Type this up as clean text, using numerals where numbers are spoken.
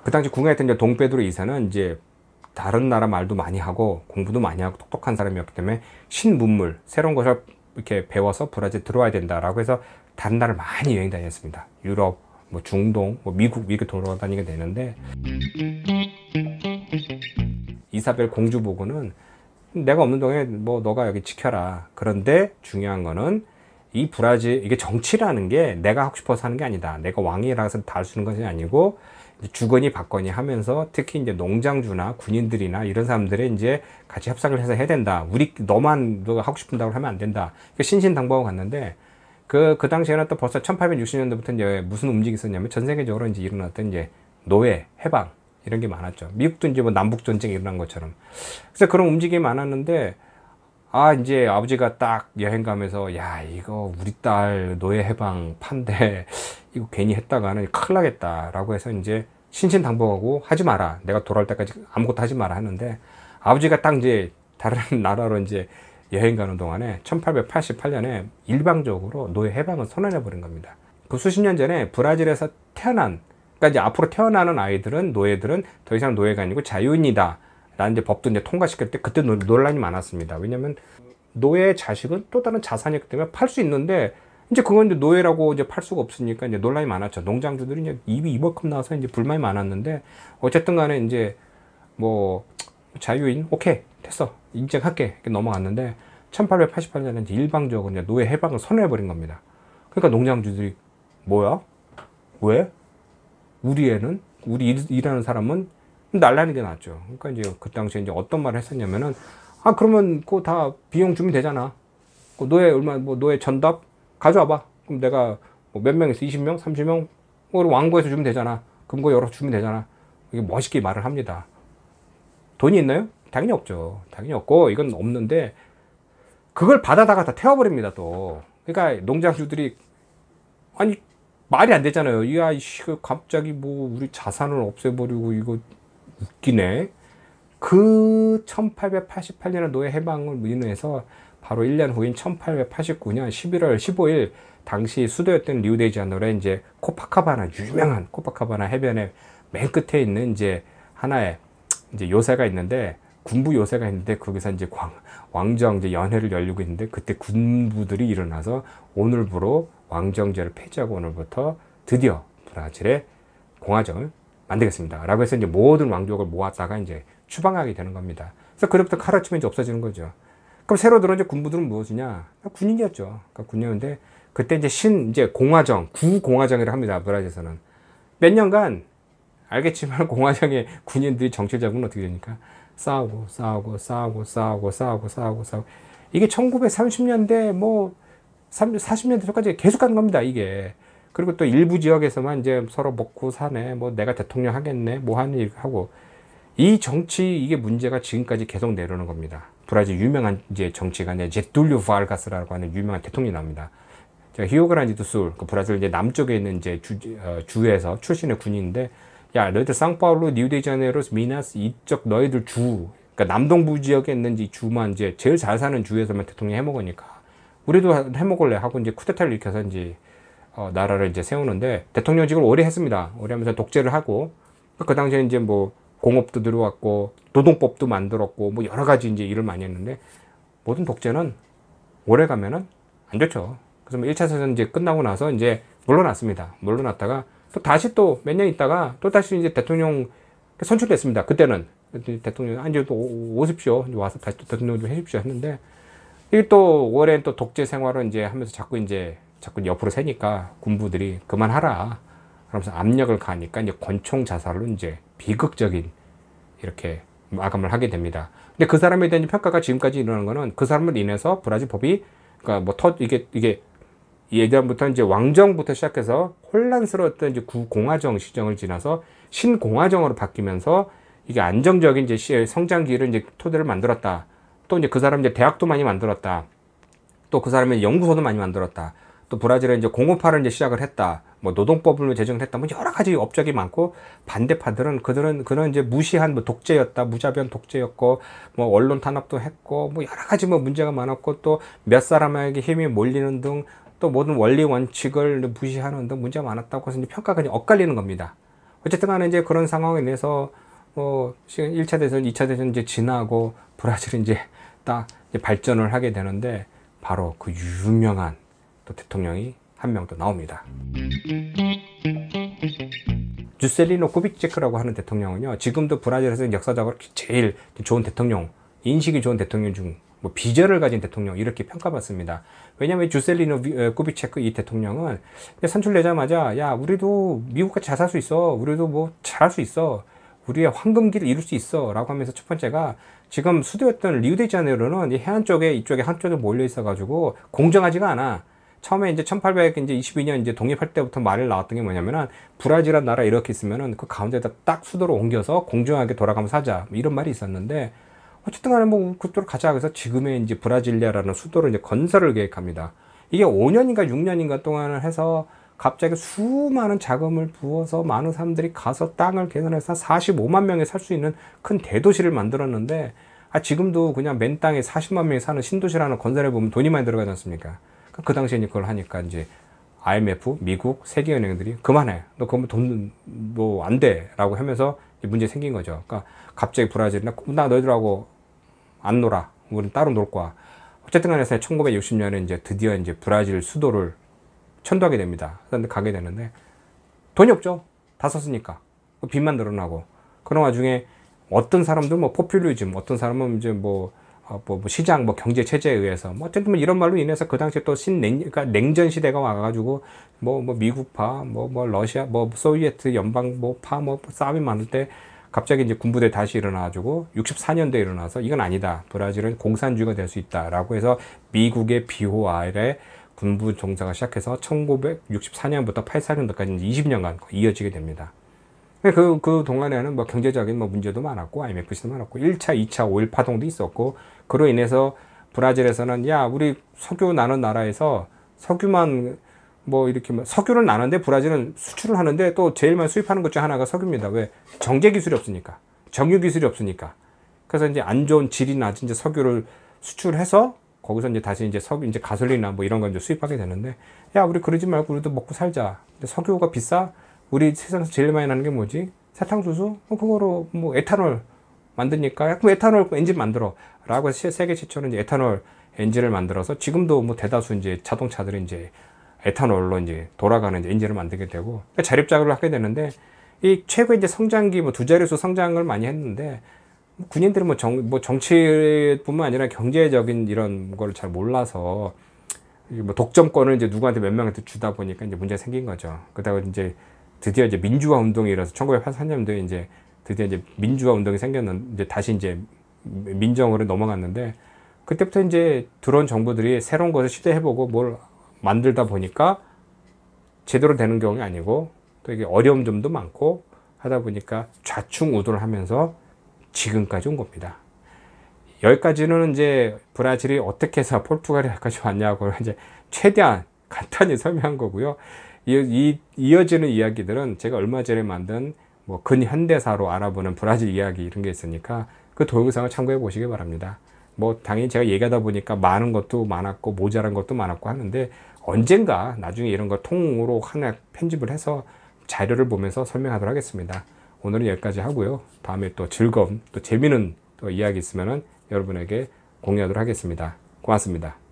그 당시 궁에 있던 이제 동페드로 2세는 이제 다른 나라 말도 많이 하고 공부도 많이 하고 똑똑한 사람이었기 때문에 신문물, 새로운 것을 이렇게 배워서 브라질 들어와야 된다라고 해서 다른 나라를 많이 여행 다녔습니다. 유럽, 뭐 중동, 뭐 미국 이렇게 돌아다니게 되는데, 이사벨 공주 보고는 내가 없는 동안에 뭐 너가 여기 지켜라. 그런데 중요한 거는 이 브라질, 이게 정치라는 게 내가 하고 싶어서 하는 게 아니다. 내가 왕이라서 다 할 수 있는 것이 아니고 주거니 받거니 하면서 특히 이제 농장주나 군인들이나 이런 사람들이 이제 같이 협상을 해서 해야 된다. 너만 너가 하고 싶은다고 하면 안 된다. 신신당부하고 갔는데 그 당시에는 또 벌써 1860년대부터 이제 무슨 움직임이 있었냐면 전 세계적으로 이제 일어났던 이제 노예, 해방 이런 게 많았죠. 미국도 이제 뭐 남북 전쟁이 일어난 것처럼. 그래서 그런 움직임이 많았는데 이제 아버지가 딱 여행 가면서 야, 이거 우리 딸 노예 해방 판대 이거 괜히 했다가는 큰일 나겠다라고 해서 이제 신신당부하고 하지 마라. 내가 돌아올 때까지 아무것도 하지 마라 하는데 아버지가 딱 이제 다른 나라로 이제 여행 가는 동안에 1888년에 일방적으로 노예 해방을 선언해 버린 겁니다. 그 수십 년 전에 브라질에서 태어난, 그러니까 이제 앞으로 태어나는 아이들은, 노예들은 더 이상 노예가 아니고 자유인이다 라는 이제 법도 이제 통과시킬 때 그때 논란이 많았습니다. 왜냐면 노예의 자식은 또 다른 자산이기 때문에 팔 수 있는데 이제 그건 이제 노예라고 이제 팔 수가 없으니까 이제 논란이 많았죠. 농장주들이 이제 입이 이만큼 나와서 이제 불만이 많았는데 어쨌든 간에 이제 뭐 자유인 오케이 됐어 인정할게 이렇게 넘어갔는데 1888년에 이제 일방적으로 이제 노예 해방을 선언해 버린 겁니다. 그러니까 농장주들이 뭐야? 왜? 우리 애는, 우리 일하는 사람은 날라는 게 낫죠. 그러니까 이제 그 당시에 이제 어떤 말을 했었냐면은 그러면 그거 다 비용 주면 되잖아. 그 노예 노예 전답 가져와봐. 그럼 내가 뭐 몇 명에서 20명, 30명 왕고에서 주면 되잖아. 금고 열어 주면 되잖아. 이게 멋있게 말을 합니다. 돈이 있나요? 당연히 없죠. 당연히 없고 이건 없는데 그걸 받아다가 다 태워버립니다 또. 그러니까 농장주들이 말이 안 되잖아요. 야, 갑자기 뭐 우리 자산을 없애버리고 이거 웃기네. 그 1888년의 노예 해방을 인해서 바로 1년 후인 1889년 11월 15일 당시 수도였던 리우데자네이루에 이제 코파카바나, 유명한 코파카바나 해변의 맨 끝에 있는 이제 하나의 이제 요새가 있는데, 군부 요새가 있는데 거기서 이제 왕정 이제 연회를 열리고 있는데 그때 군부들이 일어나서 오늘부로 왕정제를 폐지하고 오늘부터 드디어 브라질의 공화정을 만들겠습니다 라고 해서 이제 모든 왕족을 모았다가 이제 추방하게 되는 겁니다. 그래서 그때부터 하루아침에 이제 없어지는 거죠. 그럼 새로 들어온 이제 군부들은 무엇이냐? 군인이었죠. 그러니까 군인이었는데 그때 이제 공화정, 구공화정이라고 합니다. 브라질에서는 몇 년간 알겠지만 공화정의 군인들이 정치 자금은 어떻게 되니까 싸우고 이게 1930년대 뭐 40년대까지 계속 가는 겁니다 이게. 그리고 또 일부 지역에서만 이제 서로 먹고 사네, 뭐 내가 대통령 하겠네, 뭐 하는 일 하고, 이 정치 이게 문제가 지금까지 계속 내려오는 겁니다. 브라질 유명한 이제 정치가 이제 제툴리오 바르가스라고 하는 유명한 대통령이 나옵니다. 제가 히오그란디도술, 그 브라질 이제 남쪽에 있는 이제 주에서 출신의 군인인데, 야, 너희들 상파울루, 리우데자네이루, 미나스 이쪽 너희들 주, 그러니까 남동부 지역에 있는 이 주만 이제 제일 잘 사는 주에서만 대통령 해먹으니까 우리도 해먹을래 하고 이제 쿠데타를 일으켜서 이제 나라를 이제 세우는데 대통령직을 오래 했습니다. 오래 하면서 독재를 하고 그 당시에 이제 뭐 공업도 들어왔고 노동법도 만들었고 뭐 여러 가지 이제 일을 많이 했는데 모든 독재는 오래 가면은 안 좋죠. 그래서 뭐 1차 세전 이제 끝나고 나서 이제 물러났습니다. 물러났다가 또 다시 또 몇 년 있다가 또 다시 이제 대통령 선출됐습니다. 그때는 대통령 이제 또 오십시오. 와서 다시 또 대통령 좀 해주십시오 했는데 이게 또 오랜 또 독재 생활을 이제 하면서 자꾸 옆으로 새니까 군부들이 그만하라. 그러면서 압력을 가하니까 이제 권총 자살로 이제 비극적인 이렇게 마감을 하게 됩니다. 근데 그 사람에 대한 평가가 지금까지 일어나는 거는 그 사람을 인해서 브라질 법이 그러니까 이게 예전부터 이제 왕정부터 시작해서 혼란스러웠던 이제 구공화정 시정을 지나서 신공화정으로 바뀌면서 이게 안정적인 이제 성장기를 이제 토대를 만들었다. 또 이제 그 사람 이제 대학도 많이 만들었다. 또 그 사람의 연구소도 많이 만들었다. 또 브라질에 이제 공업화를 이제 시작을 했다. 뭐 노동법을 제정을 했다. 뭐 여러 가지 업적이 많고 반대파들은 그런 이제 무시한 뭐 독재였다. 무자비한 독재였고 뭐 언론 탄압도 했고 뭐 여러 가지 뭐 문제가 많았고 또 몇 사람에게 힘이 몰리는 등 또 모든 원리 원칙을 무시하는 등 문제가 많았다고 해서 이제 평가가 이제 엇갈리는 겁니다. 어쨌든 간에 이제 그런 상황에 대해서 1차 대전, 2차 대전 이제 지나고 브라질이 이제 딱 이제 발전을 하게 되는데 바로 그 유명한 또 대통령이 한 명 또 나옵니다. 주셀리노 쿠비체크라고 하는 대통령은요, 지금도 브라질에서 역사적으로 제일 좋은 대통령, 인식이 좋은 대통령 중 비전을 가진 대통령 이렇게 평가받습니다. 왜냐하면 주셀리노 쿠비체크 이 대통령은 선출되자마자 야 우리도 미국같이 잘 살 수 있어, 우리도 뭐 잘할 수 있어, 우리의 황금기를 이룰 수 있어 라고 하면서 첫 번째가 지금 수도였던 리우데자네이루는 해안 쪽에 이쪽에 한쪽에 몰려 있어 가지고 공정하지가 않아. 처음에 이제 1822년 이제 독립할 때부터 말을 나왔던 게 뭐냐면은 브라질이라는 나라 이렇게 있으면은 그 가운데다 딱 수도로 옮겨서 공정하게 돌아가면서 사자 이런 말이 있었는데 어쨌든 간에 뭐 그쪽으로 가자 그래서 지금의 이제 브라질리아라는 수도를 이제 건설을 계획합니다. 이게 5년인가 6년인가 동안을 해서 갑자기 수많은 자금을 부어서 많은 사람들이 가서 땅을 개선해서 45만 명이 살 수 있는 큰 대도시를 만들었는데 지금도 그냥 맨 땅에 40만 명이 사는 신도시라는 건설해 보면 돈이 많이 들어가지 않습니까? 그 당시에 그걸 하니까 이제 IMF, 미국, 세계은행들이 그만해. 너 그러면 돈 뭐 안 돼. 라고 하면서 문제 생긴 거죠. 그러니까 갑자기 브라질이 나 너희들하고 안 놀아. 우리는 따로 놀 거야. 어쨌든 간에 1960년에 이제 드디어 이제 브라질 수도를 천도하게 됩니다. 그런데 가게 되는데 돈이 없죠. 다 썼으니까. 빚만 늘어나고. 그런 와중에 어떤 사람들은 뭐 포퓰리즘, 어떤 사람은 이제 뭐 시장, 경제 체제에 의해서, 어쨌든 이런 말로 인해서 그 당시에 또 그러니까 냉전 시대가 와가지고, 미국파, 러시아, 소비에트 연방파, 싸움이 많을 때, 갑자기 이제 군부대 다시 일어나가지고, 64년도에 일어나서, 이건 아니다. 브라질은 공산주의가 될 수 있다라고 해서, 미국의 비호 아래 군부 종사가 시작해서, 1964년부터 84년도까지 20년간 이어지게 됩니다. 그 동안에는 경제적인 문제도 많았고, IMF 시도 많았고, 1차, 2차, 5.1 파동도 있었고, 그로 인해서 브라질에서는, 야, 우리 석유 나는 나라에서 석유만 이렇게 석유를 나는데 브라질은 수출을 하는데 또 제일 많이 수입하는 것 중 하나가 석유입니다. 왜? 정제 기술이 없으니까. 정유 기술이 없으니까. 그래서 이제 안 좋은 질이 낮은 이제 석유를 수출해서 거기서 이제 다시 이제 이제 가솔린이나 이런 걸 이제 수입하게 되는데, 야, 우리 그러지 말고 우리도 먹고 살자. 근데 석유가 비싸? 우리 세상에서 제일 많이 나는 게 뭐지? 사탕수수? 그거로 에탄올 만드니까 그럼 에탄올 엔진 만들어 라고 해서 세계 최초로 이제 에탄올 엔진을 만들어서 지금도 대다수 이제 자동차들이 이제 에탄올로 이제 돌아가는 이제 엔진을 만들게 되고 그러니까 자립작용을 하게 되는데 이 최고의 이제 성장기 두 자릿수 성장을 많이 했는데 군인들은 정치뿐만 아니라 경제적인 이런 걸 잘 몰라서 독점권을 이제 누구한테 몇 명한테 주다 보니까 이제 문제가 생긴 거죠. 그러다가 이제 드디어 이제 민주화 운동이 일어나서 1983년도에 이제 드디어 이제 민주화 운동이 생겼는데 이제 다시 이제 민정으로 넘어갔는데 그때부터 이제 들어온 정부들이 새로운 것을 시도해보고 뭘 만들다 보니까 제대로 되는 경우가 아니고 또 이게 어려운 점도 많고 하다 보니까 좌충우돌을 하면서 지금까지 온 겁니다. 여기까지는 이제 브라질이 어떻게 해서 포르투갈이 여기까지 왔냐고 이제 최대한 간단히 설명한 거고요. 이어지는 이야기들은 제가 얼마 전에 만든 근현대사로 알아보는 브라질 이야기 이런 게 있으니까 그 동영상을 참고해 보시기 바랍니다. 당연히 제가 얘기하다 보니까 많은 것도 많았고 모자란 것도 많았고 하는데 언젠가 나중에 이런 거 통으로 하나 편집을 해서 자료를 보면서 설명하도록 하겠습니다. 오늘은 여기까지 하고요. 다음에 또 즐거운 또 재미있는 또 이야기 있으면은 여러분에게 공유하도록 하겠습니다. 고맙습니다.